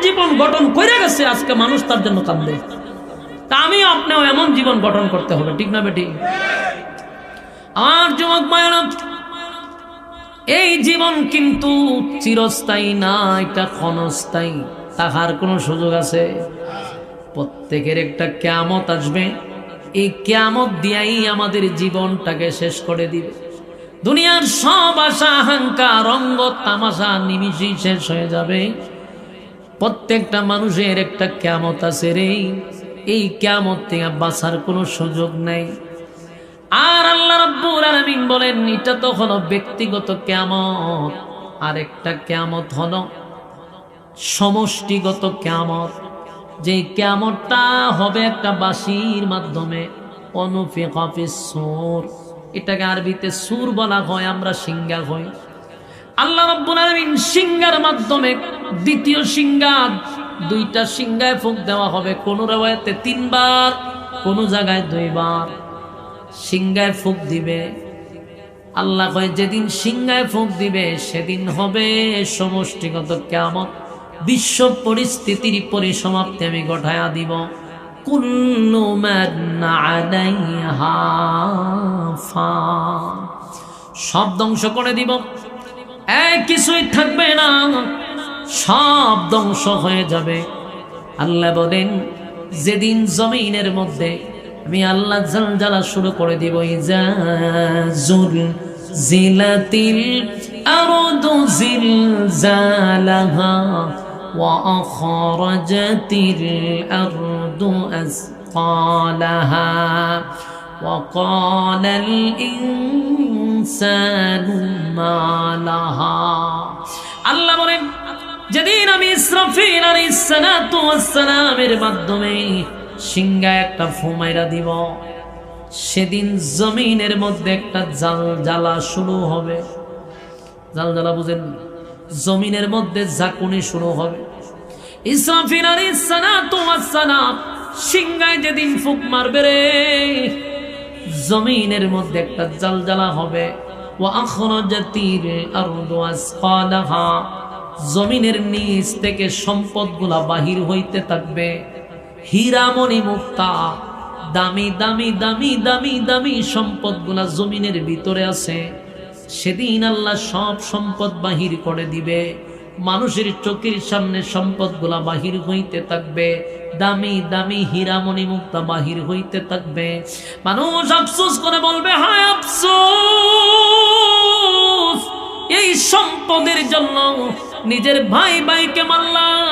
জীবন গঠন করে গেছে, আজকে মানুষ তার জন্য কাঁদবে। তা আমি আপনিও এমন জীবন গঠন করতে হবে, ঠিক না বেটি? আমার যুবক ভাইরা, এই জীবন কিন্তু চিরস্থায়ী না, এটা ক্ষণস্থায়ী। তাহার কোনো সুযোগ আছে? প্রত্যেকের একটা কিয়ামত আসবে, এই কিয়ামত দিয়েই আমাদের জীবনটাকে শেষ করে দিবে। দুনিয়ার সব আশা আকাঙ্ক্ষা রঙ্গ তামাশা নিমিষেই শেষ হয়ে যাবে। প্রত্যেকটা মানুষের একটা কিয়ামত আছে রে, এই কিয়ামত থেকে বাঁচার কোনো সুযোগ নেই। আর আল্লাহ রাব্বুল আলামিন বলেন, এটা তো হলো ব্যক্তিগত কিয়ামত, আর একটা কিয়ামত হলো সমষ্টিগত কিয়ামত। যে কিয়ামতটা হবে একটা বাঁশির মাধ্যমে, অনুফিকা ফিস সূর, এটাকে আরবিতে সুর বলা হয়, আমরা সিংহা হই। আল্লাহ রাব্বুল আলামিন সিংহার মাধ্যমে, দ্বিতীয় সিংহা, দুইটা সিংহায় ফুঁক দেওয়া হবে। কোন riwayate 3 বার, কোন জায়গায় 2 বার সিংহায় ফুঁক দিবে। আল্লাহ কয়, যেদিন সিংহায় ফুঁক দিবে সেদিন হবে সমষ্টিগত কিয়ামত। বিশ্ব পরিস্থিতির পরিসমাপ্তি আমি ঘটায়া দিব। কুল্লু মান আলাইহা ফান, সব ধ্বংস করে দিব, এক কিছুই থাকবে না, সব ধ্বংস হয়ে যাবে। আল্লাহ বলেন, যেদিন জমিনের মধ্যে আমি আল্লাহ জালজালা শুরু করে দিব, ইজা জুলজিলাতিল আরদু জিলজালাহা ওয়া আখরাজাতিল আরদু আসকালাহা ওয়া ক্বালাল ইনসানু মা লাহা। আল্লাহ বলেন, যেদিন আমি ইসরাফিল আলাইহিস সালাতু ওয়াস সালামের মাধ্যমে সিংহায় একটা ফুমাইরা দিব, সেদিন জমিনের মধ্যে একটা জালজালা শুরু হবে। জালজালা বুঝেন? জমিনের মধ্যে ঝাঁকুনি শুরু হবে। ইসরাফিল আলাইহিস সালাতু ওয়াস সালাম সিংহায় যেদিন ফুঁক মারবে রে, জমিনের মধ্যে একটা জালজালা হবে। ওয়া আখরাজাতিল আরদু আসকালাহা, জমিনের নিচ থেকে সম্পদগুলা বাহির হইতে থাকবে। হীরামণি মুক্তা, দামি দামি দামি দামি দামি সম্পদগুলা জমিনের ভিতরে আছে। সেদিন আল্লাহ সব সম্পদ বাহির করে দিবে। মানুষের চোখের সামনে সম্পদগুলা বাহির হইতে থাকবে, দামি দামি হীরামণি মুক্তা বাহির হইতে থাকবে। মানুষ আফসোস করে বলবে, হায় আফসোস, এই সম্পদের জন্য নিজের ভাই ভাইকে মারলাম।